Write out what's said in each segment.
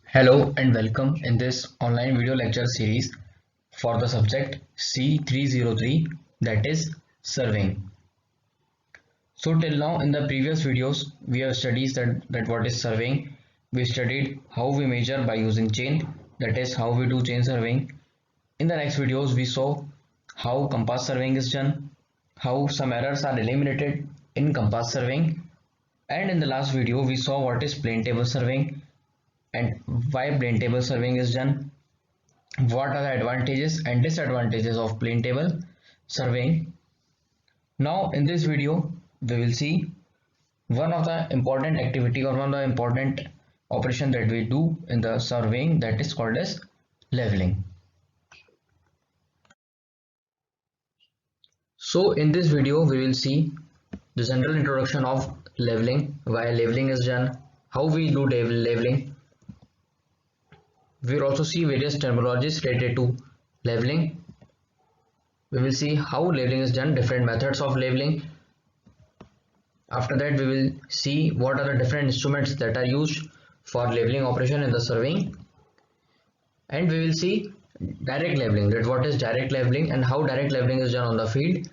Hello and welcome in this online video lecture series for the subject C303, that is surveying. So till now in the previous videos we have studied that what is surveying. We studied how we measure by using chain, that is how we do chain surveying. In the next videos we saw how compass surveying is done, how some errors are eliminated in compass surveying, and in the last video we saw what is plane table surveying and why plane table surveying is done, what are the advantages and disadvantages of plane table surveying. Now in this video we will see one of the important activity or one of the important operation that we do in the surveying, that is called as leveling. So in this video we will see the general introduction of leveling, why leveling is done, how we do leveling. We will also see various terminologies related to leveling. We will see how leveling is done, different methods of leveling. After that we will see what are the different instruments that are used for leveling operation in the surveying, and we will see direct leveling, that what is direct leveling and how direct leveling is done on the field.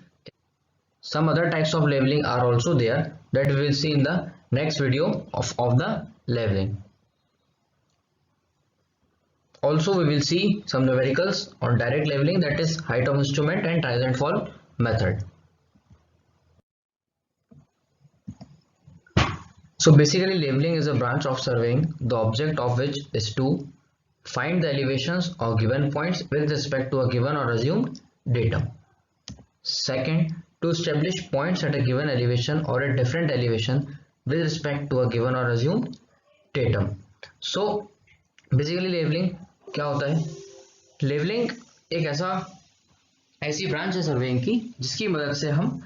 Some other types of leveling are also there that we will see in the next video of the leveling. Also we will see some numericals on direct leveling, that is height of instrument and rise and fall method. So basically leveling is a branch of surveying, the object of which is to find the elevations or given points with respect to a given or assumed datum. Second, to establish points at a given elevation or a different elevation with respect to a given or assumed datum. So basically leveling क्या होता है? Levelling एक ऐसी branch है surveying की जिसकी मदद से हम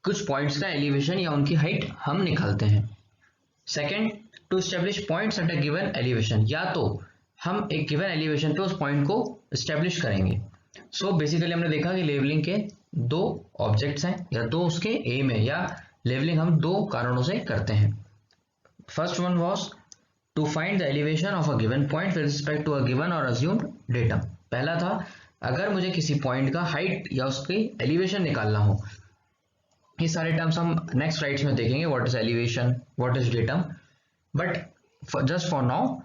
कुछ पॉइंट्स का एलिवेशन या उनकी हाइट हम निकालते हैं. Second, to establish points at a given elevation, या तो हम एक गिवन एलिवेशन पे उस पॉइंट को स्टेब्लिश करेंगे. सो बेसिकली हमने देखा कि लेवलिंग के दो ऑब्जेक्ट्स हैं या दो उसके एम है, या लेवलिंग हम दो कारणों से करते हैं. First one was to find the elevation of a given point with respect to a given और अज्यूम्ड डेटम. पहला था अगर मुझे किसी पॉइंट का हाइट या उसकी एलिवेशन निकालना हो. ये सारे टर्म्स हम नेक्स्ट स्लाइड्स में देखेंगे, what is elevation, what is datum, but just for now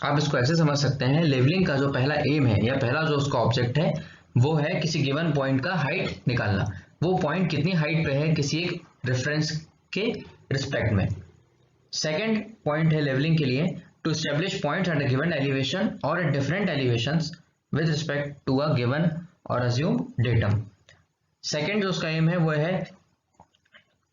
आप इसको ऐसे समझ सकते हैं. लेवलिंग का जो पहला एम है या पहला जो उसका ऑब्जेक्ट है वो है किसी गिवन पॉइंट का हाइट निकालना. वो पॉइंट कितनी हाइट पे है किसी एक रेफरेंस के रिस्पेक्ट में. सेकेंड पॉइंट है लेवलिंग के लिए to establish points at a given elevation or at different elevations with respect to a given और अज्यूम्ड डेटम. सेकेंड जो उसका एम है वो है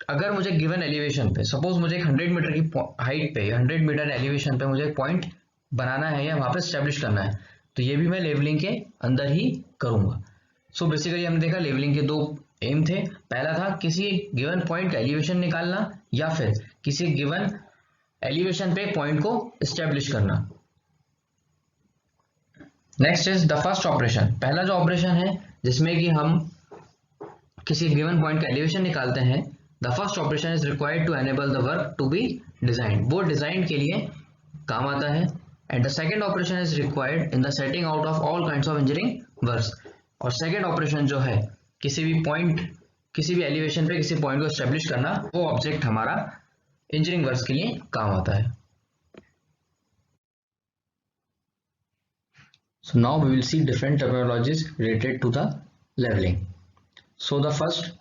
अगर मुझे गिवन एलिवेशन पे, सपोज मुझे 100 मीटर की हाइट पे 100 मीटर एलिवेशन पे मुझे एक पॉइंट बनाना है या वहां पे स्टैब्लिश करना है, तो ये भी मैं लेवलिंग के अंदर ही करूंगा. सो बेसिकली हमने देखा लेवलिंग के दो एम थे. पहला था किसी गिवन पॉइंट का एलिवेशन निकालना या फिर किसी गिवन एलिवेशन पे पॉइंट को स्टैब्लिश करना. Next is the first operation. पहला जो ऑपरेशन है जिसमें कि हम किसी गिवन पॉइंट का एलिवेशन निकालते हैं, the first operation is required to enable the work to be design, वो डिजाइन के लिए काम आता है. And the second operation is required in the setting out of all kinds of engineering works. और सेकेंड ऑपरेशन जो है किसी भी पॉइंट किसी भी एलिवेशन पे किसी पॉइंट को एस्टेब्लिश करना, वो ऑब्जेक्ट हमारा इंजीनियरिंग वर्क्स के लिए काम आता है. So now we will see different terminologies related to the leveling. So the first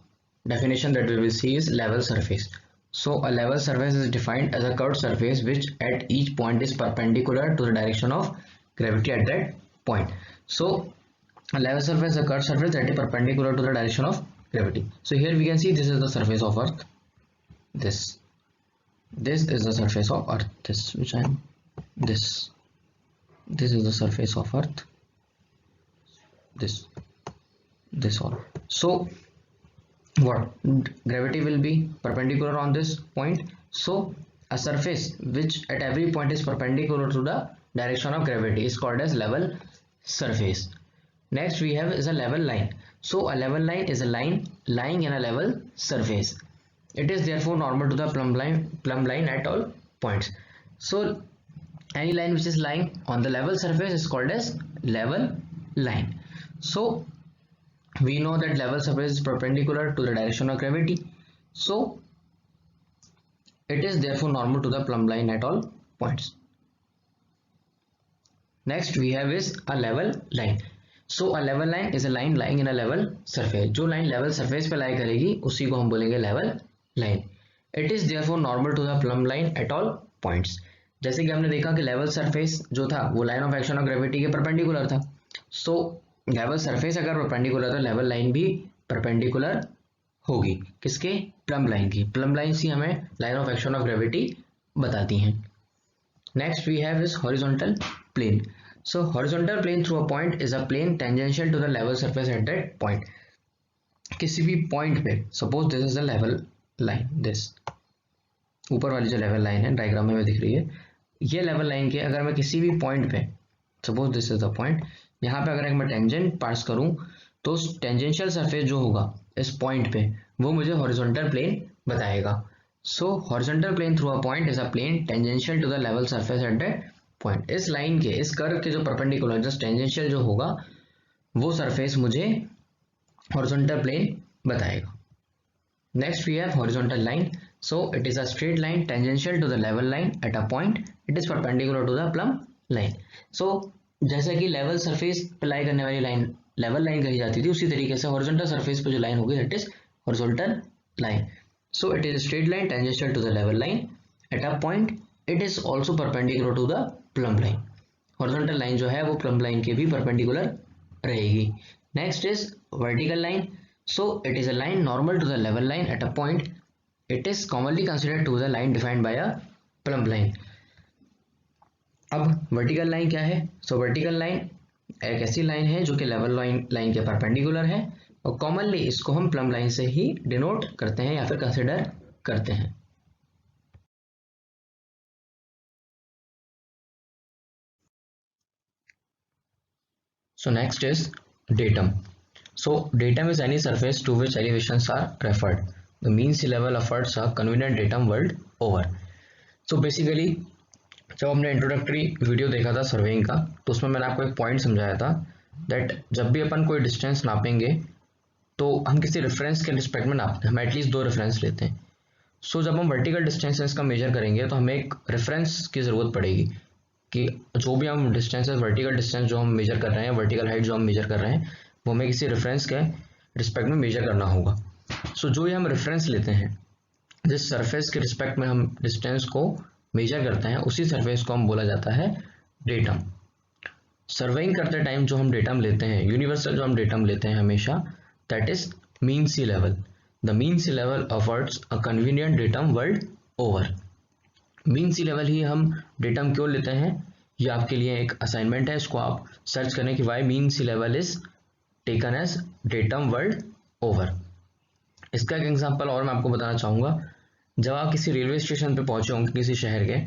definition that we will see is level surface. So a level surface is defined as a curved surface which at each point is perpendicular to the direction of gravity at that point. So a level surface is a curved surface that is perpendicular to the direction of gravity. So here we can see this is the surface of earth. This is the surface of earth. This is the surface of earth. This all. So what, gravity will be perpendicular on this point. So a surface which at every point is perpendicular to the direction of gravity is called as level surface. Next we have is a level line. So a level line is a line lying in a level surface. It is therefore normal to the plumb line at all points. So any line which is lying on the level surface is called as level line. So we know that level surface is perpendicular to the direction of gravity, so it is therefore normal to the plumb line at all points. Next we have is a level line. So a level line is a line lying in a level surface. जो line level surface पे lie करेगी उसी को हम बोलेंगे level line. It is therefore normal to the plumb line at all points. जैसे कि हमने देखा कि level surface जो था वो line of action of gravity के perpendicular था. So level surface अगर perpendicular था, level line भी perpendicular होगी किसके? प्लम्ब लाइन की. प्लम्ब लाइन ही हमें line of action of gravity बताती हैं. Next we have is horizontal plane. So horizontal plane through a point is a plane tangential to the level surface at that point. किसी भी point पे, suppose this is the level line, this ऊपर वाली जो level line है diagram में दिख रही है, ये लेवल लाइन के अगर मैं किसी भी पॉइंट पे, suppose this is the point, यहाँ पे अगर मैं टेंजेंट पास करूं तो टेंजेंशियल सरफेस जो होगा इस पॉइंट पे वो मुझे हॉरिजॉन्टल प्लेन बताएगा. So horizontal plane through a point is a plane tangential to the level surface at that point. इस लाइन के, इस कर्व के जो परपेंडिकुलर जस्ट टेंजेंशियल जो होगा वो सरफेस मुझे हॉरिजॉन्टल प्लेन बताएगा. Next we have horizontal line. So it is a straight line tangential to the level line at a point. It is perpendicular to the plumb line. So जैसे कि level surface पे लाई करने वाली line level line कही जाती थी, उसी तरीके से हॉरिजॉन्टल सरफेस पे जो लाइन होगी that is horizontal line. So it is straight line tangential to the level line at a point. It is also perpendicular to the plumb line. Horizontal line जो है वो प्लम्ब लाइन के भी perpendicular रहेगी. Next is vertical line. So it is a line normal to the level line at a point. It is commonly considered to the line defined by a plumb line. अब vertical line क्या है? सो vertical line एक ऐसी line है जो कि level line के perpendicular है और कॉमनली इसको हम प्लम्ब लाइन से ही डिनोट करते हैं या फिर कंसिडर करते हैं. So next is datum. So datum is any surface to which elevations are referred. The mean sea level affords a convenient datum world over. So basically जब हमने इंट्रोडक्टरी वीडियो देखा था सर्वेइंग का तो उसमें मैंने आपको एक पॉइंट समझाया था दैट जब भी अपन कोई डिस्टेंस नापेंगे तो हम किसी रेफरेंस के रिस्पेक्ट में नापते हैं, हम एटलीस्ट 2 रेफरेंस लेते हैं. सो जब हम वर्टिकल डिस्टेंसेस का मेजर करेंगे तो हमें एक रेफरेंस की ज़रूरत पड़ेगी कि जो भी हम डिस्टेंसेस, वर्टिकल डिस्टेंस जो हम मेजर कर रहे हैं, वर्टिकल हाइट जो हम मेजर कर रहे हैं, वो हमें किसी रेफरेंस के रिस्पेक्ट में मेजर करना होगा. सो जो ये हम रेफरेंस लेते हैं, जिस सरफेस के रिस्पेक्ट में हम डिस्टेंस को मेजर करते हैं, उसी सरफेस को हम बोला जाता है डेटम. सर्वेइंग करते टाइम जो हम डेटम लेते हैं, यूनिवर्सल जो हम डेटम लेते हैं हमेशा, that is mean sea level. The mean sea level affords a convenient datum world over. Mean sea level ही हम डेटम क्यों लेते हैं, ये आपके लिए एक असाइनमेंट है, इसको आप सर्च करें कि why mean sea level is taken as datum world over. इसका एक एग्जांपल और मैं आपको बताना चाहूँगा. जब आप किसी रेलवे स्टेशन पे पहुंचे होंगे किसी शहर के,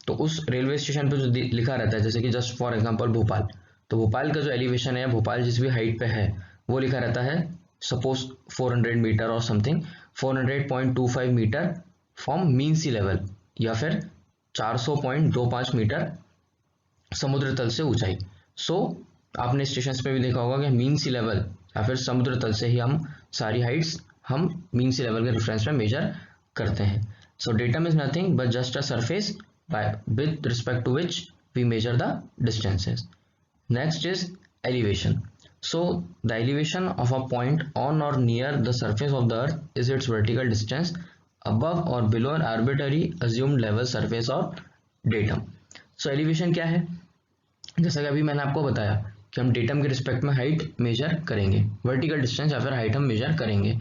तो उस रेलवे स्टेशन पे जो लिखा रहता है, जैसे कि जस्ट फॉर एग्जांपल भोपाल, तो भोपाल का जो एलिवेशन है, भोपाल जिस भी हाइट पे है वो लिखा रहता है सपोज 400 मीटर और something, 400.25 metre from mean sea level, या फिर 400.25 मीटर समुद्र तल से ऊंचाई. सो आपने स्टेशन पे भी देखा होगा कि मीन सी लेवल या फिर समुद्र तल से ही हम सारी हाइट्स हम मीन सी लेवल के रेफरेंस में मेजर करते हैं. So datum is nothing but just a surface with respect to which we measure the distances. Next is elevation. So the elevation of a point on or near the surface of the earth is its vertical distance above or below an arbitrary assumed level surface or datum. So elevation क्या है? जैसा कि अभी मैंने आपको बताया कि हम डेटम के रिस्पेक्ट में हाइट मेजर करेंगे, वर्टिकल डिस्टेंस या फिर हाइट हम मेजर करेंगे.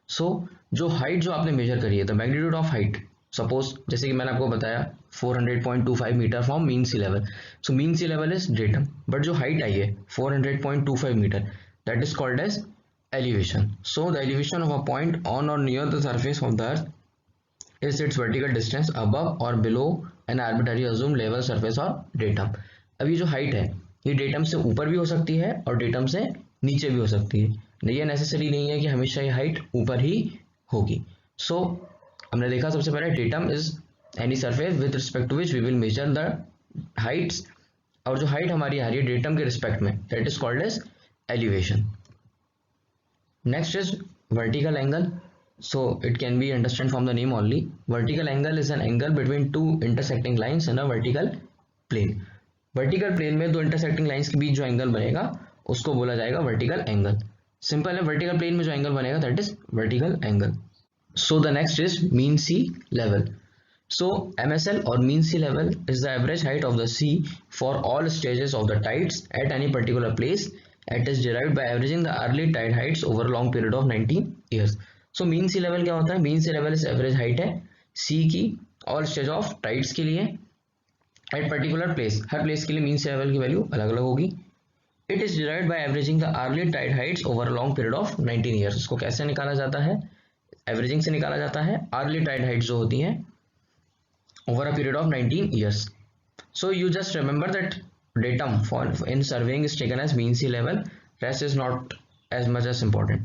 सो जो हाइट जो आपने मेजर करी है, the magnitude of height, suppose जैसे कि मैंने आपको बताया 400.25 metre from mean sea level. So mean sea level is datum, but जो हाइट आई है 400.25 metre, that is called as elevation. So the elevation of a point on or near the surface of the earth is its vertical distance above or below an arbitrary assumed level surface or datum. अब ये जो height है ये datum से ऊपर भी हो सकती है और डेटम से नीचे भी हो सकती है. ये नेसेसरी नहीं है कि हमेशा ये हाइट ऊपर ही होगी. सो हमने देखा सबसे पहले datum is any surface with respect to which we will measure the heights, और जो हाइट हमारी आ रही है डेटम के रिस्पेक्ट में, that is called as elevation. Next is vertical angle. So it can be understood from the name only. Vertical angle is an angle between two intersecting lines in a vertical plane. Vertical plane में दो intersecting lines के बीच जो angle बनेगा उसको बोला जाएगा vertical angle. Simple है, vertical plane में जो एंगल बनेगा that is vertical angle. So the next is mean sea level. So MSL or mean sea level is the average height of the sea for all stages of the tides at any particular place. It is derived by averaging the early tide heights over a long period of 19 years. So mean sea level क्या होता है? Mean sea level is average height है sea की all stage of tides के लिए at particular place. Her place के लिए mean sea level की वैल्यू अलग अलग होगी. It is derived by averaging the early tide heights over a long period of 19 years. इसको कैसे निकाला जाता है? Averaging से निकाला जाता है. Early tide heights जो होती हैं over a period of 19 years. So you just remember that datum for in surveying is taken as mean sea level. Rest is not as much as important.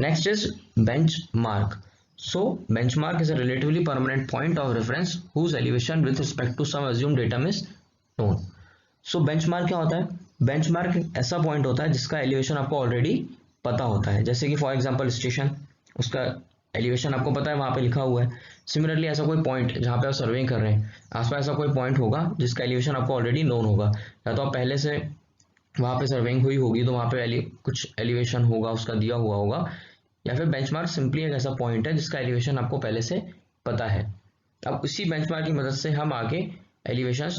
Next is benchmark. So benchmark is a relatively permanent point of reference whose elevation with respect to some assumed datum is known. So benchmark क्या होता है? Benchmark ऐसा point होता है जिसका elevation आपको already पता होता है. जैसे कि for example स्टेशन, उसका एलिवेशन आपको पता है, वहां पे लिखा हुआ है. सिमिलरली ऐसा कोई पॉइंट जहां पे आप सर्वेइंग कर रहे हैं, आसपास ऐसा कोई पॉइंट होगा जिसका एलिवेशन आपको ऑलरेडी नोन होगा, या तो आप पहले से वहां पे सर्वेइंग हुई होगी तो वहां पे कुछ एलिवेशन होगा उसका दिया हुआ होगा, या फिर बेंचमार्क सिंपली एक ऐसा पॉइंट है जिसका एलिवेशन आपको पहले से पता है. अब उसी बेंचमार्क की मदद से हम आगे एलिवेशन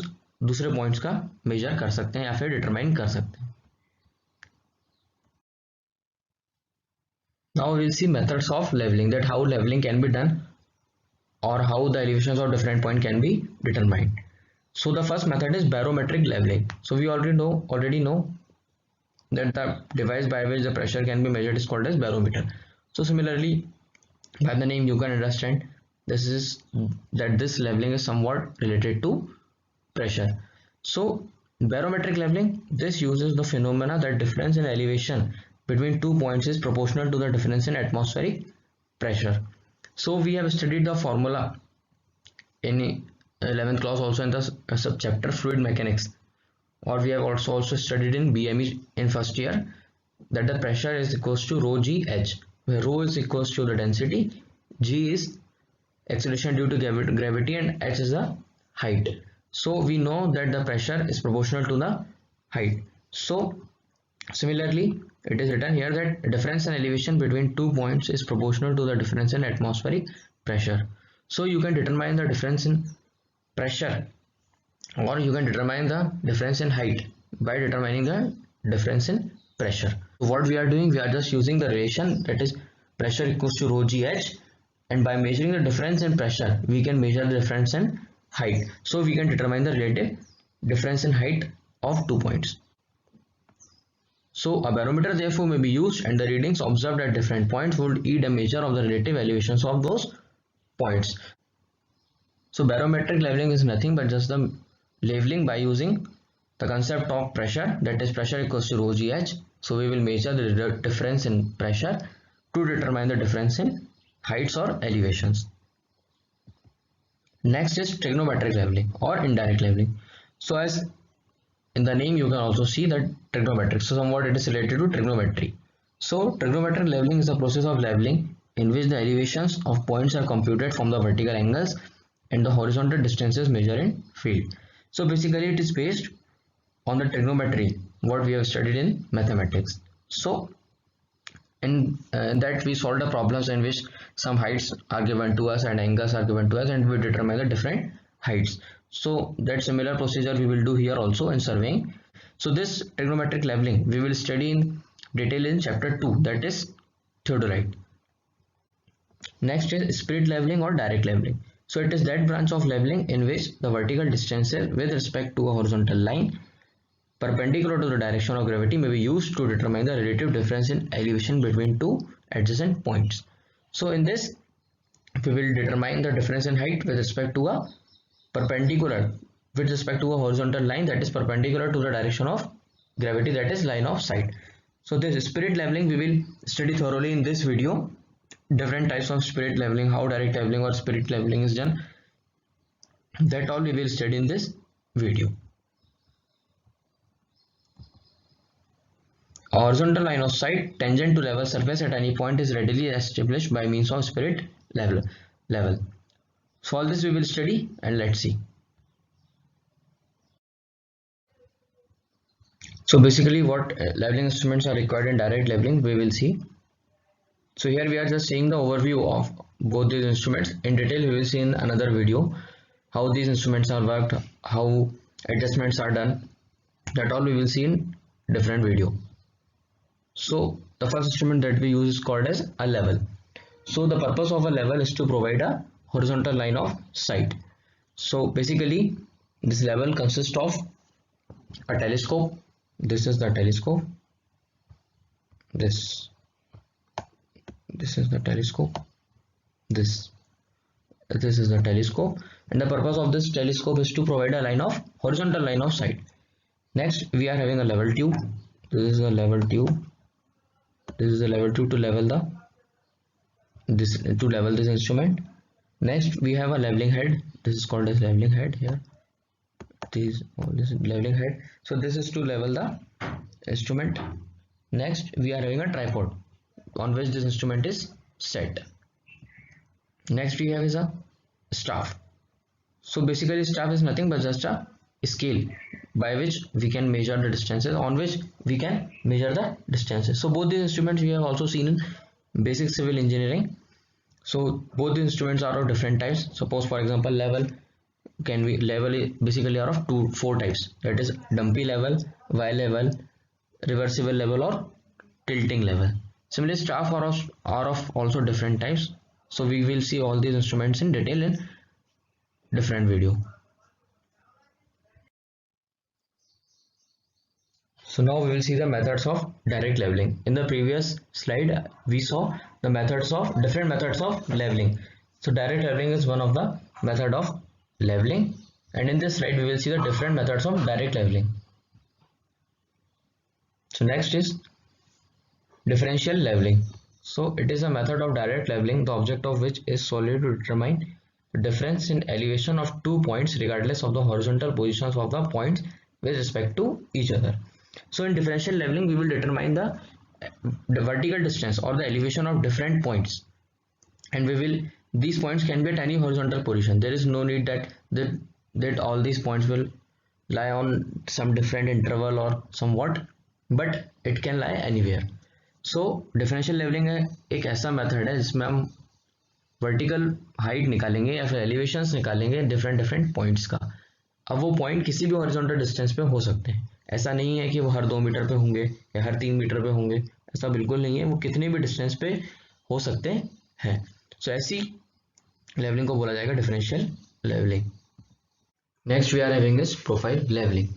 दूसरे पॉइंट्स का मेजर कर सकते हैं या फिर डिटरमाइन कर सकते हैं. Now we will see methods of leveling, that how leveling can be done or how the elevations of different point can be determined. So the first method is barometric leveling. So we already know that the device by which the pressure can be measured is called as barometer. So similarly, by the name you can understand that this leveling is somewhat related to pressure. So barometric leveling, this uses the phenomena that difference in elevation between 2 points is proportional to the difference in atmospheric pressure. So we have studied the formula in 11th class, also in the subchapter fluid mechanics, or we have also studied in BME in first year, that the pressure is equals to rho g h, where rho is equals to the density, g is acceleration due to gravity, and h is the height. So we know that the pressure is proportional to the height. So similarly, it is written here that difference in elevation between 2 points is proportional to the difference in atmospheric pressure. So you can determine the difference in pressure, or you can determine the difference in height by determining the difference in pressure. So what we are doing, we are just using the relation, that is pressure equals to rho g h, and by measuring the difference in pressure we can measure the difference in height. So we can determine the relative difference in height of 2 points. So a barometer therefore may be used, and the readings observed at different points would yield a measure of the relative elevations of those points. So barometric leveling is nothing but just the leveling by using the concept of pressure, that is pressure equals to rho g h. So we will measure the difference in pressure to determine the difference in heights or elevations. Next is trigonometric leveling or indirect leveling. So as in the name you can also see that trigonometric, so somewhat it is related to trigonometry. So trigonometric leveling is a process of leveling in which the elevations of points are computed from the vertical angles and the horizontal distances measured in field. So basically it is based on the trigonometry what we have studied in mathematics. So in that we solve the problems in which some heights are given to us and angles are given to us, and we determine the different heights. So that similar procedure we will do here also in surveying. So this trigonometric leveling we will study in detail in chapter 2, that is theodolite. Next is spirit leveling or direct leveling. So it is that branch of leveling in which the vertical distances with respect to a horizontal line perpendicular to the direction of gravity may be used to determine the relative difference in elevation between two adjacent points. So in this we will determine the difference in height with respect to a perpendicular with respect to a horizontal line that is perpendicular to the direction of gravity, that is line of sight. So this spirit leveling we will study thoroughly in this video. Different types of spirit leveling, how direct leveling or spirit leveling is done, That all we will study in this video. A horizontal line of sight tangent to level surface at any point is readily established by means of spirit level. So all this we will study, and let's see. So basically what leveling instruments are required in direct leveling we will see. So here we are just seeing the overview of both these instruments. In detail we will see in another video how these instruments are worked, how adjustments are done. That all we will see in different video. So the first instrument that we use is called as a level. So the purpose of a level is to provide a horizontal line of sight. So basically this level consists of a telescope. This is the telescope. This is the telescope. This is the telescope, and the purpose of this telescope is to provide a horizontal line of sight. Next we are having a level tube. This is a level tube. This is a level tube to level this instrument. Next we have a leveling head. This is called as leveling head here. This is leveling head. So this is to level the instrument. Next we are having a tripod on which this instrument is set. Next we have is a staff. So basically staff is nothing but just a scale by which we can measure the distances, on which we can measure the distances. So both these instruments we have also seen in basic civil engineering. So both the instruments are of different types. Suppose for example level basically are of 4 types, that is dumpy level, Y level, reversible level, or tilting level. Similarly staff are of also different types. So we will see all these instruments in detail in different video. So now we will see the methods of direct leveling. In the previous slide we saw the different methods of leveling. So direct leveling is one of the method of leveling, and in this slide we will see the different methods of direct leveling. So next is differential leveling. So it is a method of direct leveling, the object of which is solely to determine the difference in elevation of 2 points regardless of the horizontal positions of the points with respect to each other. So in differential leveling we will determine the vertical distance or the elevation of different points, and these points can be at any horizontal position. There is no need that all these points will lie on some different interval or somewhat, but it can lie anywhere. So differential levelling एक ऐसा method है जिसमें हम vertical height निकालेंगे या फिर elevations निकालेंगे different points का. अब वो पॉइंट किसी भी हॉरिजॉन्टल डिस्टेंस पे हो सकते हैं. ऐसा नहीं है कि वो हर 2 मीटर पे होंगे या हर 3 मीटर पे होंगे, ऐसा बिल्कुल नहीं है. वो कितने भी डिस्टेंस पे हो सकते हैं. सो ऐसी लेवलिंग को बोला जाएगा differential levelling. Next we are having this profile levelling.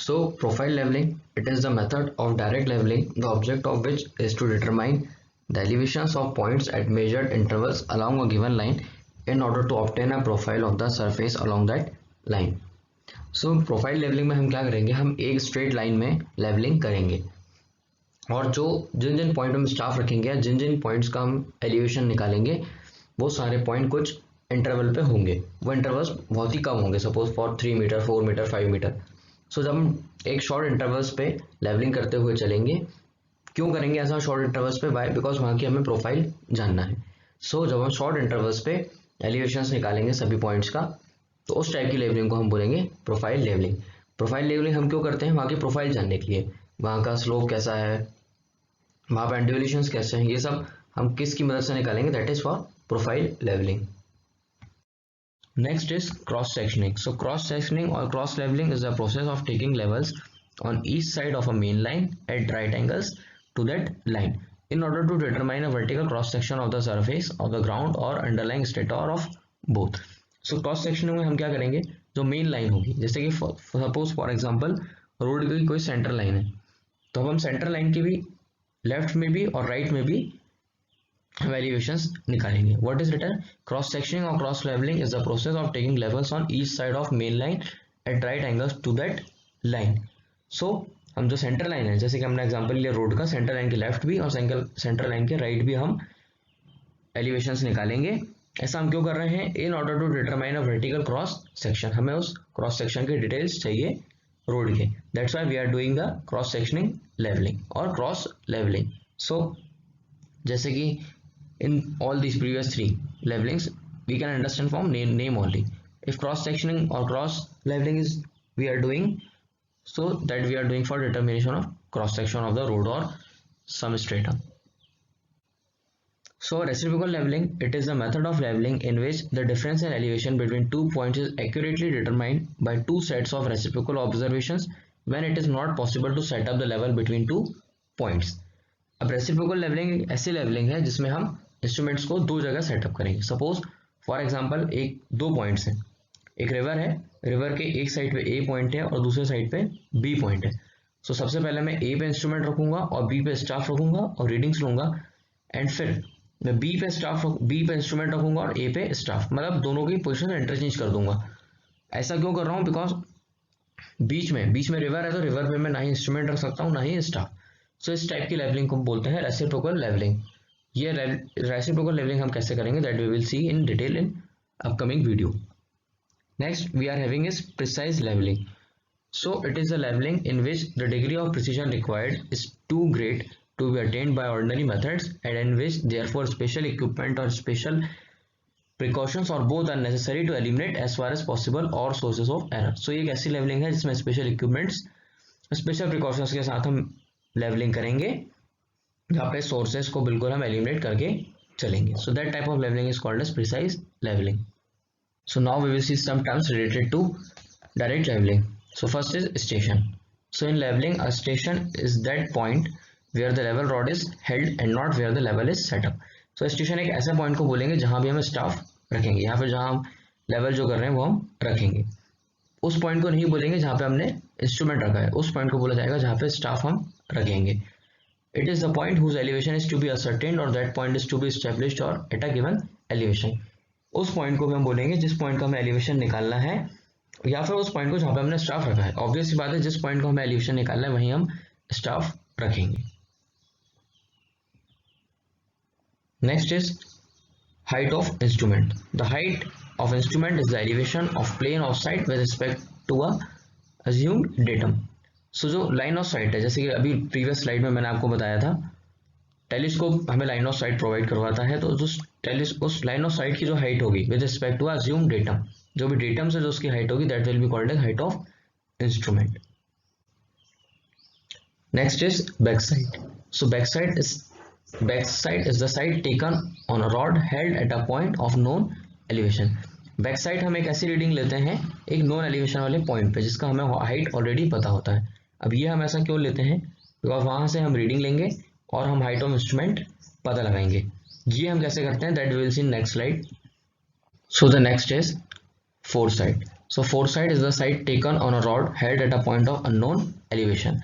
So profile leveling, it is the method of direct leveling, the object of which is to determine the elevations of points at measured intervals along a given line in order to obtain a profile of the surface along that line. So profile leveling में हम क्या करेंगे, हम एक straight line में leveling करेंगे और जो जिन पॉइंट में स्टाफ रखेंगे या जिन पॉइंट्स का हम एलिवेशन निकालेंगे वो सारे पॉइंट कुछ इंटरवल पे होंगे. वो इंटरवल्स बहुत ही कम होंगे, suppose for 3 metre 4 metre 5 metre. So जब हम एक शॉर्ट इंटरवल्स पे लेवलिंग करते हुए चलेंगे, क्यों करेंगे ऐसा शॉर्ट इंटरवल्स पे? बाय बिकॉज वहाँ की हमें प्रोफाइल जानना है. सो जब हम शॉर्ट इंटरवल्स पे एलिवेशंस निकालेंगे सभी पॉइंट्स का, तो उस टाइप की लेवलिंग को हम बोलेंगे प्रोफाइल लेवलिंग. प्रोफाइल लेवलिंग हम क्यों करते हैं? वहाँ की प्रोफाइल जानने के लिए, वहाँ का स्लोप कैसा है, वहाँ पे एंडुलेशंस कैसे हैं, ये सब हम किसकी मदद से निकालेंगे, that is for profile levelling. Next is cross sectioning. So cross sectioning or cross leveling is the process of taking levels on each side of a main line at right angles to that line in order to determine a vertical cross section of the surface of the ground or underlying strata of both. So cross sectioning में हम क्या करेंगे, जो main line होगी, जैसे कि suppose for example road की कोई सेंटर लाइन है, तो अब हम सेंटर लाइन की भी लेफ्ट में भी और राइट में भी एलिवेशंस निकालेंगे. What is written? Cross sectioning और cross levelling is the process of taking levels on each side of main line at right angles to that line. So हम जो सेंटर लाइन है, जैसे कि हमने एग्जांपल लिया रोड का, सेंटर लाइन के लेफ्ट भी और सेंटर लाइन के राइट भी हम एलिवेशंस निकालेंगे ऐसा हम क्यों कर रहे हैं? In order to determine a vertical cross section, हमें उस क्रॉस सेक्शन की डिटेल्स चाहिए रोड के, that's why we are doing the cross sectioning levelling और क्रॉस लेवलिंग. सो जैसे कि in all these previous three levelings we can understand from name only. If cross sectioning or cross leveling is we are doing, so that we are doing for determination of cross section of the road or some stratum. So reciprocal leveling, it is the method of leveling in which the difference in elevation between 2 points is accurately determined by two sets of reciprocal observations when it is not possible to set up the level between 2 points. अब reciprocal levelling ऐसी levelling है जिसमें हम instruments को दो जगह setup करेंगे. Suppose for example एक दो पॉइंट्स हैं, एक रिवर है, रिवर के एक साइड पे ए पॉइंट है और दूसरे साइड पे बी पॉइंट है. सो सबसे पहले मैं ए पे इंस्ट्रूमेंट रखूंगा और बी पे स्टाफ रखूंगा और रीडिंग्स लूंगा, एंड फिर मैं बी पे इंस्ट्रूमेंट रखूंगा और ए पे स्टाफ, मतलब दोनों की पोजिशन इंटरचेंज कर दूंगा. ऐसा क्यों कर रहा हूँ? बिकॉज बीच में रिवर है, तो रिवर पे मैं ना ही इंस्ट्रूमेंट रख सकता हूँ ना ही स्टाफ. सो इस टाइप की लेवलिंग को बोलते हैं रेसिप्रोकल लेवलिंग. ये रेसिप्रोकल लेवलिंग हम कैसे करेंगे, that we will see in detail in upcoming video. Next we are having is precise levelling. So it is a leveling in which the degree of precision required is too great to be attained by ordinary methods, and in which therefore special equipment or special precautions or both are necessary to eliminate as far as possible all sources of error. So ये एक ऐसी levelling है जिसमें special equipments special precautions के साथ हम levelling करेंगे जहाँ पे सोर्सेस को बिल्कुल हम एलिमिनेट करके चलेंगे. So that type of levelling is called as precise levelling. So now we will see some terms related to direct leveling. So first is station. So in leveling, a station is that point where the level rod is held and not where the level is set up. So station एक ऐसा point को बोलेंगे जहां भी हम staff रखेंगे, यहाँ पे जहां हम लेवल जो कर रहे हैं वो हम रखेंगे. उस पॉइंट को नहीं बोलेंगे जहां पे हमने इंस्ट्रूमेंट रखा है, उस पॉइंट को बोला जाएगा जहां पे स्टाफ हम रखेंगे. It is the point whose elevation is to be ascertained or that point is to be established or at a given elevation. उस पॉइंट को भी हम बोलेंगे जिस पॉइंट का हमें एलिवेशन निकालना है, या फिर उस पॉइंट को जहां पे हमने स्टाफ रखा है. ऑब्वियस सी बात है, जिस पॉइंट को हमें एलिवेशन निकालना है वहीं हम स्टाफ रखेंगे. Next is height of instrument. The height of instrument is the elevation of plane of sight with respect to a assumed datum. So जो लाइन ऑफ साइट है, जैसे कि अभी प्रीवियस स्लाइड में मैंने आपको बताया था, टेलीस्कोप हमें लाइन ऑफ साइट प्रोवाइड करवाता है, तो उस लाइन ऑफ साइट की जो हाइट होगी with respect to assumed datum, जो भी डेटम से जो उसकी हाइट होगी, that will be called as height of instrument. Next is back side. So back sight is the sight taken on a rod held at a point of known elevation. Back sight हम एक ऐसी reading लेते हैं एक non elevation वाले point पे जिसका हमें हाइट ऑलरेडी पता होता है. अब ये हम ऐसा क्यों लेते हैं? बिकॉज वहां से हम रीडिंग लेंगे और हम हाइट ऑफ इंस्ट्रूमेंट पता लगाएंगे. ये हम कैसे करते हैं, that we will see next slide. So the next is foresight. So foresight is the sight taken on a rod held at a point of unknown elevation.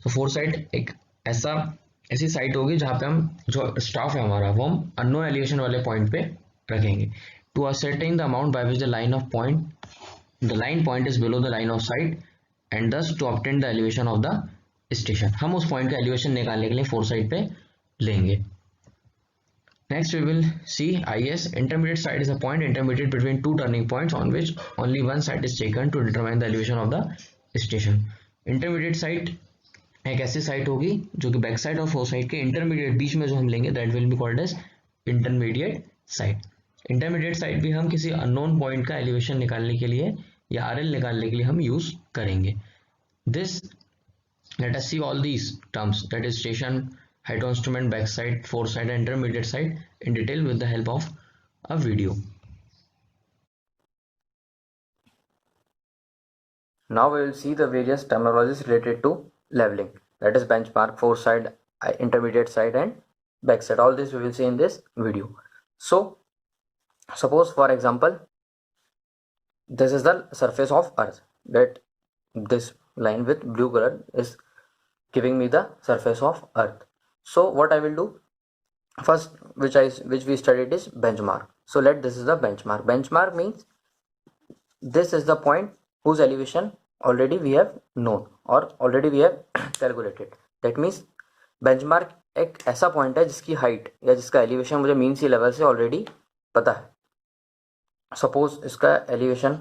So foresight एक ऐसी site होगी जहाँ पे हम जो स्टाफ है हमारा वो हम अननोन एलिवेशन वाले पॉइंट पे रखेंगे. To ascertain the amount by which the line point is below the line of sight and thus to obtain the elevation of the station. हम उस पॉइंट का एलिवेशन निकालने के लिए foresight पे लेंगे. Next we will see IS. Intermediate site is a point intermediate between two turning points on which only one side is taken to determine the elevation of the station. Intermediate site एक ऐसी site होगी जो कि back sight और foresight के intermediate बीच में जो हम लेंगे, that will be called as intermediate sight. Intermediate sight भी हम किसी अननोन पॉइंट का एलिवेशन निकालने के लिए या आरएल निकालने के लिए हम यूज करेंगे. This let us see all these terms, that is station, height of instrument, back side, foresight and intermediate side in detail with the help of a video. Now we will see the various terminologies related to leveling, that is benchmark, foresight, intermediate side and back side. All this we will see in this video. So suppose for example this is the surface of earth, that this line with blue color is giving me the surface of earth. So what I will do first, which we studied, is benchmark. So this is the benchmark. Benchmark means this is the point whose elevation already we have known or already we have calculated. That means benchmark एक ऐसा point है जिसकी height या जिसका elevation मुझे mean sea level से already पता है. सपोज इसका एलिवेशन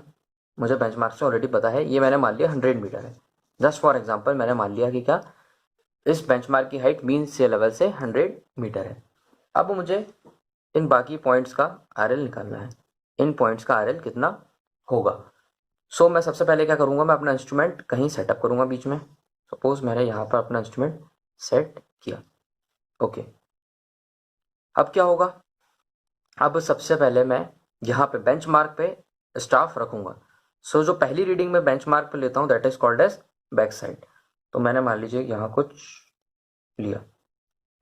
मुझे बेंचमार्क से ऑलरेडी पता है, ये मैंने मान लिया 100 मीटर है। जस्ट फॉर एग्जांपल मैंने मान लिया कि क्या इस बेंचमार्क की हाइट मीन से लेवल से 100 मीटर है। अब मुझे इन बाकी पॉइंट्स का RL निकालना है, इन पॉइंट्स का RL कितना होगा। सो मैं सबसे पहले क्या करूँगा, मैं अपना इंस्ट्रूमेंट कहीं सेटअप करूँगा बीच में। सपोज मैंने यहाँ पर अपना इंस्ट्रूमेंट सेट किया, ओके। अब क्या होगा, अब सबसे पहले मैं यहाँ पे बेंचमार्क पे स्टाफ रखूँगा। सो जो पहली रीडिंग में बेंचमार्क पे लेता हूँ that is called as back sight. तो मैंने मान लीजिए यहाँ कुछ लिया,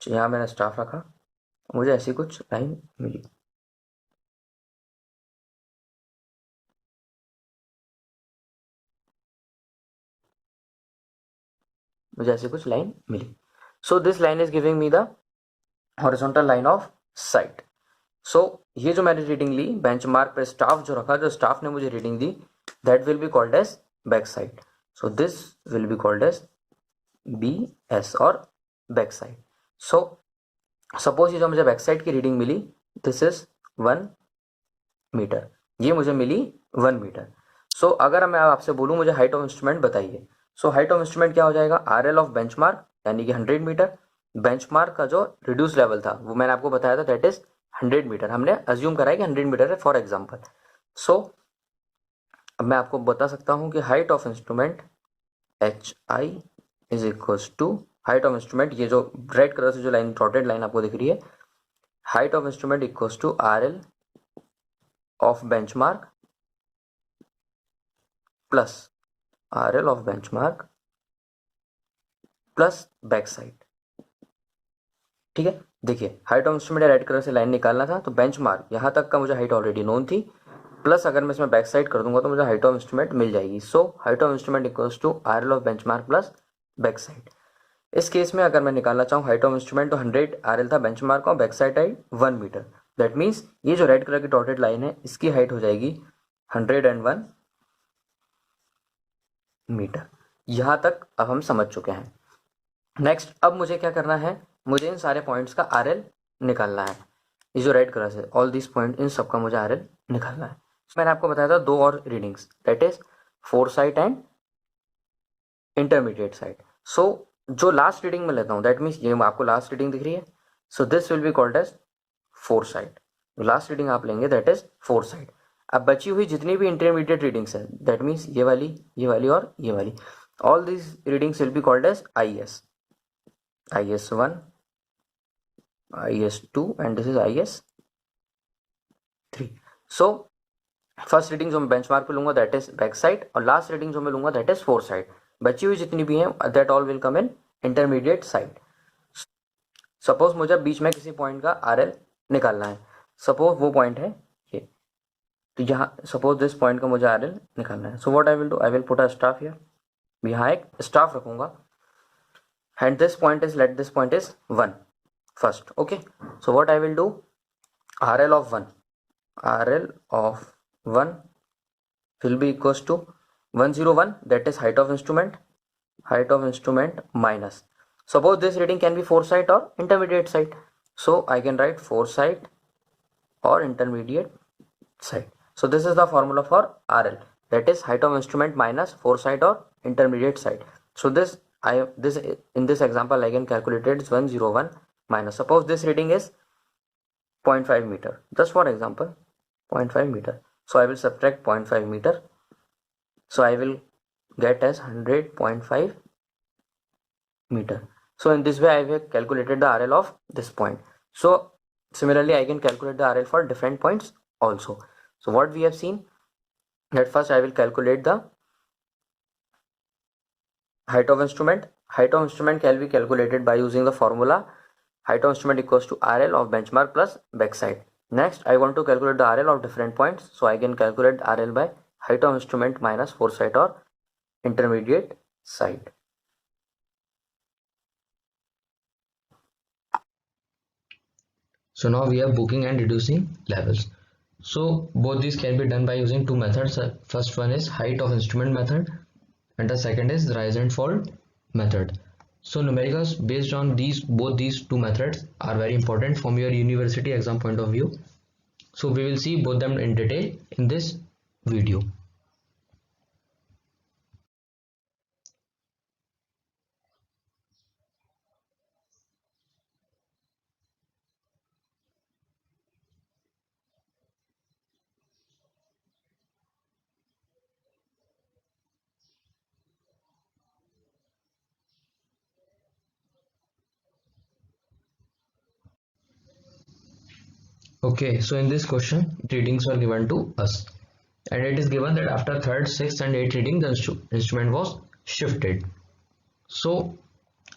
यहाँ मैंने स्टाफ रखा, मुझे ऐसी कुछ लाइन मिली। मुझे ऐसी कुछ लाइन मिली। So this line is giving me the horizontal line of sight. So ये जो मैंने रीडिंग ली बेंचमार्क पे स्टाफ जो रखा, जो स्टाफ ने मुझे रीडिंग दी, that will be called as back side. So this will be called as BS और बैक साइड। सो सपोज ये जो मुझे बैक साइड की रीडिंग मिली दिस इज 1 मीटर, ये मुझे मिली 1 मीटर। सो अगर मैं आपसे बोलूँ मुझे हाइट ऑफ इंस्ट्रूमेंट बताइए, सो हाइट ऑफ इंस्ट्रूमेंट क्या हो जाएगा, RL ऑफ बेंचमार्क यानी कि 100 मीटर। बेंचमार्क का जो रिड्यूस लेवल था वो मैंने आपको बताया था दैट इज 100 मीटर, हमने अज्यूम करा है कि 100 मीटर है फॉर एग्जांपल। सो अब मैं आपको बता सकता हूँ कि height of instrument HI is equals to height of instrument, ये जो रेड कलर से जो लाइन डॉटेड लाइन आपको दिख रही है, height of instrument equals to RL of benchmark plus RL of benchmark plus back sight. ठीक है, देखिए height of instrument red colour से लाइन निकालना था, तो बेंचमार्क यहाँ तक का मुझे हाइट ऑलरेडी नोन थी, प्लस अगर मैं इसमें बैक साइड कर दूंगा तो मुझे हाइट ऑफ इंस्ट्रूमेंट मिल जाएगी। So height of instrument equals to RL of benchmark plus back sight. इस केस में अगर मैं निकालना चाहूँ हाइट ऑफ इंस्ट्रूमेंट तो 100 RL था बेंचमार्क और back sight height 1 metre. That means ये जो रेड कलर की डॉटेड लाइन है इसकी हाइट हो जाएगी 101 मीटर। यहाँ तक अब हम समझ चुके हैं। नेक्स्ट अब मुझे क्या करना है, मुझे इन सारे पॉइंट्स का RL निकालना है। ये जो रेड कलर से ऑल दिस पॉइंट, इन सब का मुझे RL निकालना है। मैंने आपको बताया था दो और readings that is foresight and intermediate side. So जो लास्ट रीडिंग में लेता हूँ दैट मीन्स ये आपको लास्ट रीडिंग दिख रही है, so this will be called as foresight. Last reading आप लेंगे दैट इज फोरसाइट। अब बची हुई जितनी भी इंटरमीडिएट रीडिंग्स है दैट मीन्स ये वाली और ये वाली, all this readings will be called as IS1, IS2 and this is IS3। So first reading जो मैं बेंचमार्क पे लूंगा दैट इज बैक साइड और लास्ट रीडिंग जो मैं लूंगा दैट इज फोर साइड। बची हुई जितनी भी हैं that all will come in intermediate side. Suppose मुझे बीच में किसी पॉइंट का RL निकालना है, सपोज वो पॉइंट है ये, तो यहाँ सपोज दिस पॉइंट का मुझे RL निकालना है। So what I will do, I will put a staff here, यहाँ एक स्टाफ रखूंगा and this point is, let this point is 1 first, okay। so what I will do, RL of 1 will be equals to 101, that is height of instrument minus, suppose this reading can be foresight or intermediate side, so I can write foresight or intermediate side। so this is the formula for RL, that is height of instrument minus foresight or intermediate side। so this in this example I can calculate it is 101 minus, suppose this reading is 0.5 meter, just for example 0.5 meter, so I will subtract 0.5 meter, so I will get as 100.5 meter। so in this way I have calculated the RL of this point। so similarly I can calculate the RL for different points also। so what we have seen, that first I will calculate the height of instrument can be calculated by using the formula height of instrument equals to RL of benchmark plus backside। next I want to calculate the RL of different points, so I can calculate RL by height of instrument minus foresight or intermediate side। So now we have booking and reducing levels. So both these can be done by using two methods. First one is height of instrument method and the second is rise and fall method. So numericals based on both these two methods are very important from your university exam point of view. So we will see both them in detail in this video. Okay, so in this question, readings were given to us, and it is given that after third, sixth, and eighth reading, the instrument was shifted. So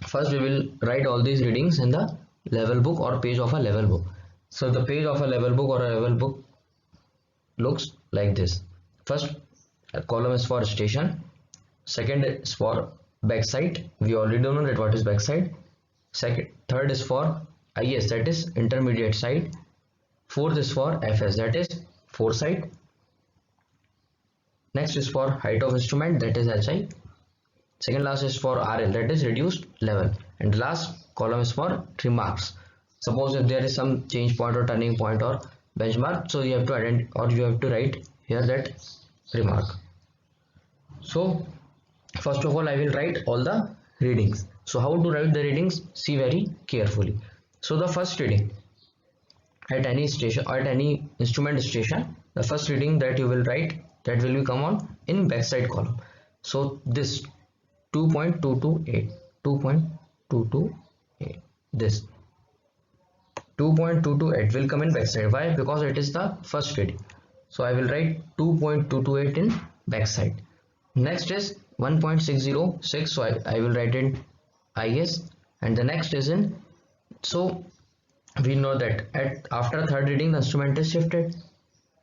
first we will write all these readings in the level book or page of a level book. So the page of a level book or a level book looks like this. First, a column is for station. Second is for backside. We already know that what is backside. Third is for IS, that is intermediate side. Fourth is for FS, that is foresight. Next is for height of instrument, that is HI. Second last is for RL, that is reduced level. And the last column is for remarks. Suppose if there is some change point or turning point or benchmark, so you have to identify or you have to write here that remark. So first of all I will write all the readings. So how to write the readings? See very carefully. So the first reading at any station or at any instrument station, the first reading that you will write, that will be come on in backside column. So this 2.228, 2.228, this 2.228 will come in backside. Why? Because it is the first reading. So I will write 2.228 in backside. Next is 1.606, so I will write in IS, and the next is in, so we know that after third reading the instrument is shifted.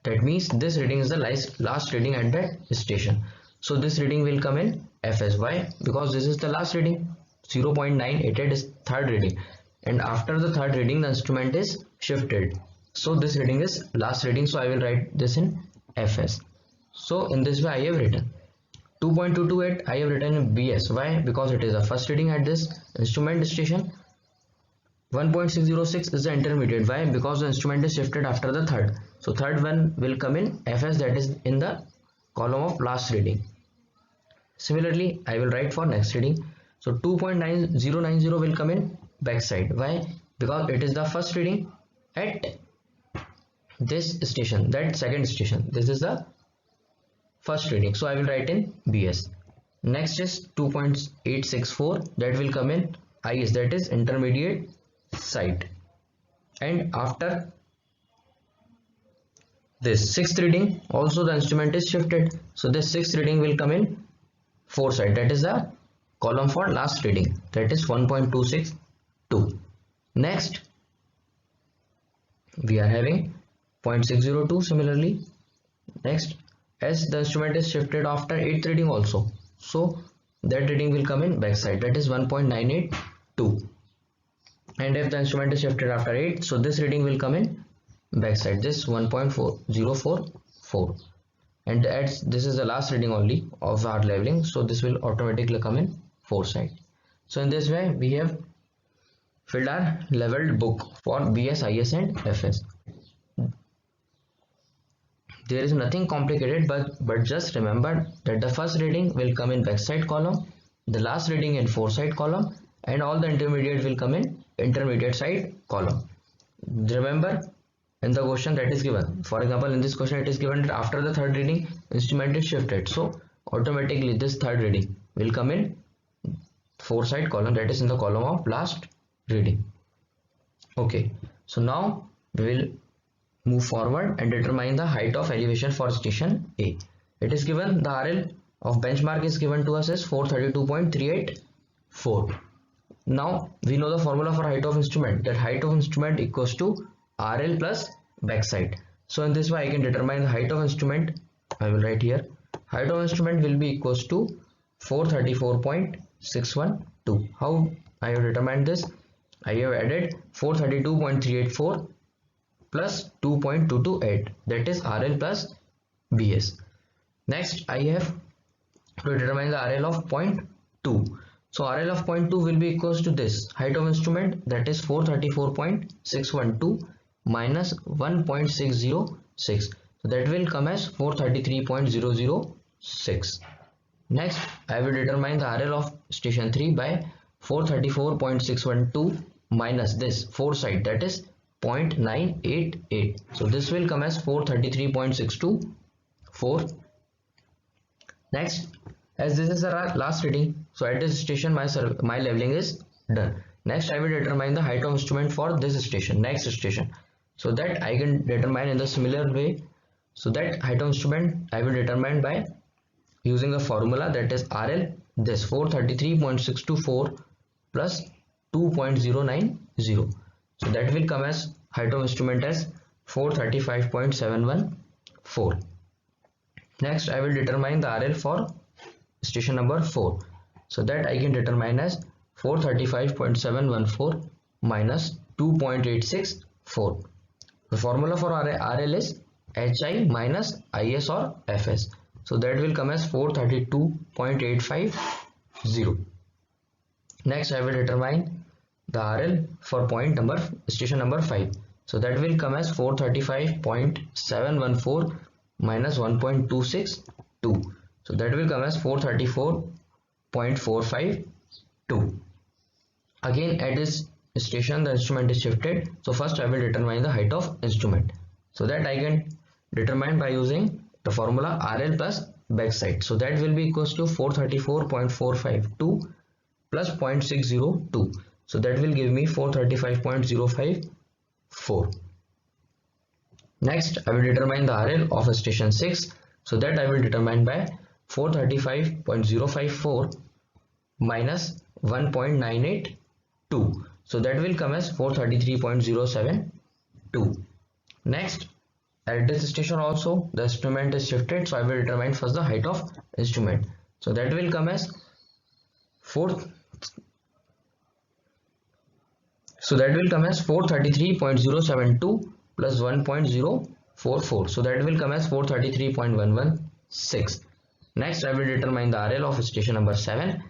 That means this reading is the last reading at that station. So this reading will come in FS. Why? Because this is the last reading. 0.988 is third reading, and after the third reading the instrument is shifted. So this reading is last reading. So I will write this in FS. So in this way I have written 2.228. I have written in BS. Why? Because it is the first reading at this instrument station. 1.606 is the intermediate. Why? Because the instrument is shifted after the third. So third one will come in FS, that is in the column of last reading. Similarly, I will write for next reading. So 2.9090 will come in backside. Why? Because it is the first reading at this station, that second station. This is the first reading. So I will write in BS. Next is 2.864, that will come in IS, that is intermediate side. And after this sixth reading also the instrument is shifted. So this sixth reading will come in foresight, that is the column for last reading, that is 1.262. Next we are having 0.602. Similarly, next, as the instrument is shifted after 8th reading also, so that reading will come in backside, that is 1.982. And if the instrument is shifted after 8, so this reading will come in backside, this 1.4044. And as this is the last reading only of our leveling, so this will automatically come in foresight. So in this way we have filled our leveled book for BS, IS and FS. There is nothing complicated, but just remember that the first reading will come in backside column, the last reading in foresight column, and all the intermediate will come in intermediate side column. Remember in the question that is given, for example in this question it is given that after the third reading instrument is shifted, so automatically this third reading will come in foresight column, that is in the column of last reading. Okay, so now we will move forward and determine the height of elevation for station A. It is given the RL of benchmark is given to us as 432.384. Now we know the formula for height of instrument, that height of instrument equals to RL plus backside. So in this way I can determine the height of instrument. I will write here, height of instrument will be equals to 434.612. How I have determined this? I have added 432.384 plus 2.228, that is RL plus BS. Next I have to determine the RL of 0.2. So RL of 0.2 will be equals to this height of instrument, that is 434.612 minus 1.606. So that will come as 433.006. Next, I will determine the RL of station 3 by 434.612 minus this 4 side, that is 0.988. So this will come as 433.624. Next, as this is the last reading, so at this station my leveling is done. Next, I will determine the height of instrument for this station, next station. So that I can determine in the similar way. So that height of instrument I will determine by using a formula, that is RL, this 433.624 plus 2.090. So that will come as height of instrument as 435.714. Next, I will determine the RL for station number 4. So that I can determine as 435.714 minus 2.864. The formula for RL is HI minus IS or FS. So that will come as 432.850. Next, I will determine the RL for station number 5. So that will come as 435.714 minus 1.262. So that will come as 434.452. Again, at this station the instrument is shifted. So first I will determine the height of instrument. So that I can determine by using the formula RL plus backside. So that will be equals to 434.452 plus 0.602. So that will give me 435.054. Next, I will determine the RL of station 6. So that I will determine by 435.054 minus 1.982. So that will come as 433.072. Next, at this station also the instrument is shifted. So I will determine first the height of instrument. So that will come as 433.072 plus 1.044. So that will come as 433.116. Next, I will determine the RL of station number 7.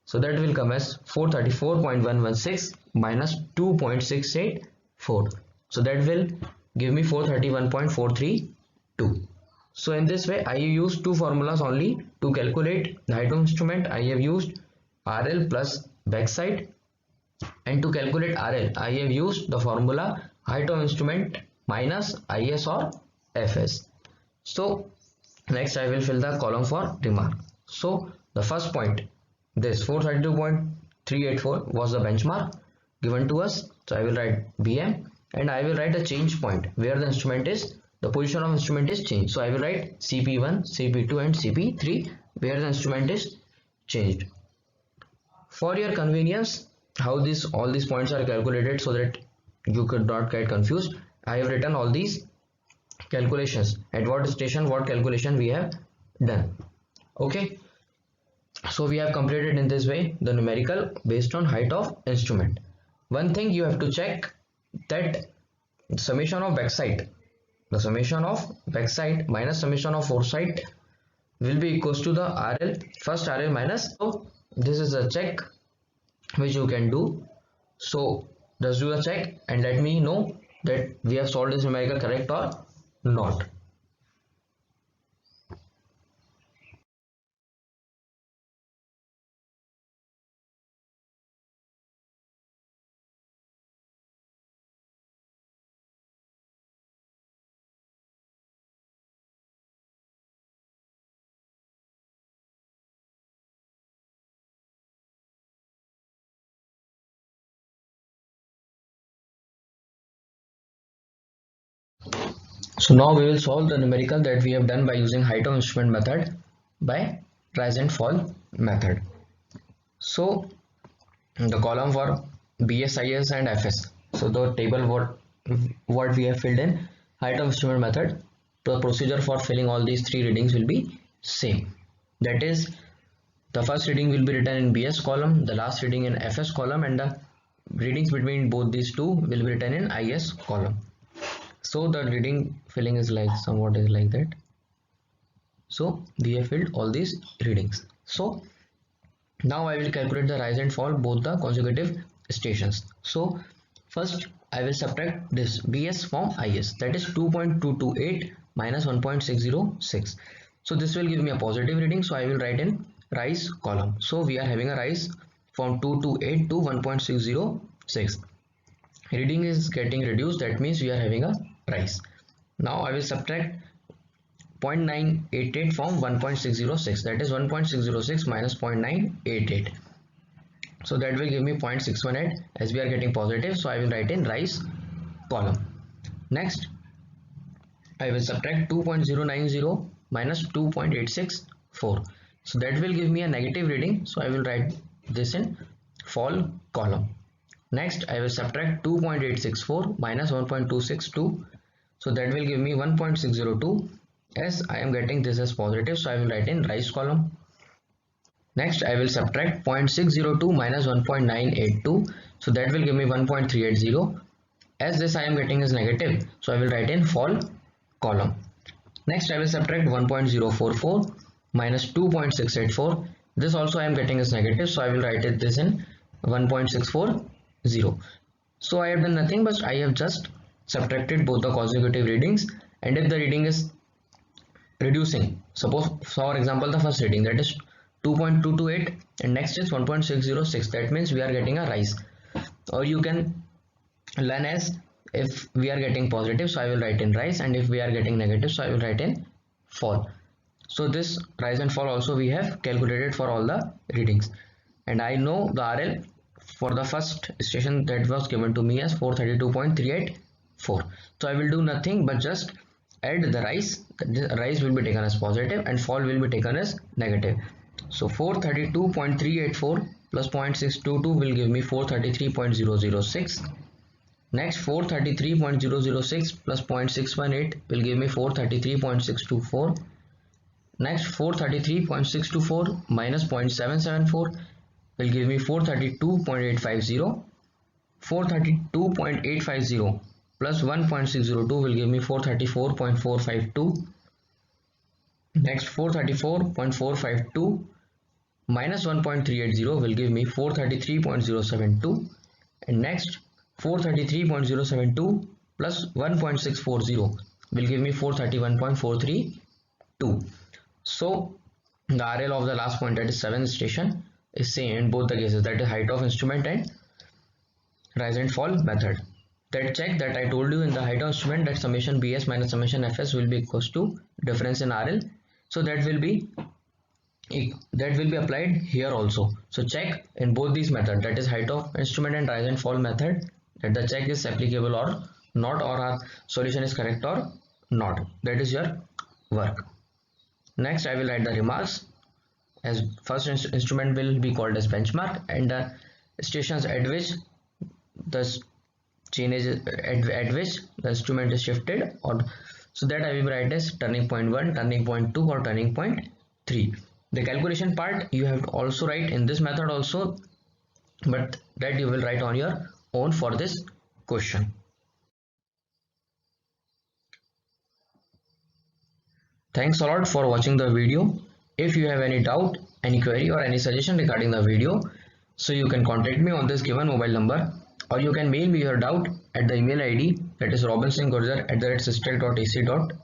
So that will come as 434.116 minus 2.684. So that will give me 431.432. So in this way I used two formulas only to calculate the height of instrument. I have used RL plus backside, and to calculate RL I have used the formula height of instrument minus IS or FS. So next I will fill the column for remark. So the first point, this 432.384 was the benchmark given to us. So I will write BM, and I will write a change point where the instrument is, the position of instrument is changed. So I will write CP1, CP2 and CP3 where the instrument is changed. For your convenience, how all these points are calculated so that you could not get confused, I have written all these calculations, at what station what calculation we have done. Okay, so we have completed in this way the numerical based on height of instrument. One thing you have to check, that summation of backside, the summation of backside minus summation of foresight will be equals to the RL, first RL minus. So this is a check which you can do. So just do a check and let me know that we have solved this numerical correct or not. So now we will solve the numerical that we have done by using height of instrument method by rise and fall method. So the column for BS, IS and FS. So the table what we have filled in height of instrument method, the procedure for filling all these three readings will be same. That is, the first reading will be written in BS column, the last reading in FS column, and the readings between both these two will be written in IS column. So the reading filling is like somewhat is like that. So we have filled all these readings. So now I will calculate the rise and fall both the consecutive stations. So first I will subtract this BS from IS, that is 2.228 minus 1.606. So this will give me a positive reading, so I will write in rise column. So we are having a rise from 228 to 1.606. Reading is getting reduced, that means we are having a rise. Now I will subtract 0.988 from 1.606, that is 1.606 minus 0.988. So that will give me 0.618 as we are getting positive, so I will write in rise column. Next I will subtract 2.090 minus 2.864, so that will give me a negative reading, so I will write this in fall column. Next I will subtract 2.864 minus 1.262, so that will give me 1.602. as I am getting this as positive, so I will write in rise column. Next I will subtract 0.602 minus 1.982, so that will give me 1.380. as this I am getting is negative, so I will write in fall column. Next I will subtract 1.044 minus 2.684, this also I am getting is negative, so I will write it this in 1.640. So I have done nothing, but I have just subtracted both the consecutive readings, and if the reading is reducing, suppose for example the first reading, that is 2.228 and next is 1.606, that means we are getting a rise. Or you can learn as, if we are getting positive, so I will write in rise, and if we are getting negative, so I will write in fall. So this rise and fall also we have calculated for all the readings, and I know the RL for the first station that was given to me as 432.384. So I will do nothing but just add the rise. The rise will be taken as positive and fall will be taken as negative. So 432.384 plus 0.622 will give me 433.006. Next 433.006 plus 0.618 will give me 433.624. Next 433.624 minus 0.774 will give me 432.850. 432.850 plus 1.602 will give me 434.452. Next 434.452 minus 1.380 will give me 433.072, and next 433.072 plus 1.640 will give me 431.432. So the RL of the last point, that is 7th station, is same in both the cases, that is height of instrument and rise and fall method. That check that I told you in the height of instrument, that summation BS minus summation FS will be equals to difference in RL. So that will be applied here also. So check in both these methods, that is height of instrument and rise and fall method, that the check is applicable or not, or our solution is correct or not. That is your work. Next I will write the remarks, as first instrument will be called as benchmark, and the stations at which the chain is at which the instrument is shifted, or so that I will write as turning point 1, turning point 2, or turning point 3. The calculation part you have to also write in this method also, but that you will write on your own for this question. Thanks a lot for watching the video. If you have any doubt, any query, or any suggestion regarding the video, so you can contact me on this given mobile number, or you can mail me your doubt at the email ID, that is robinsongurjar@systech.ac.in.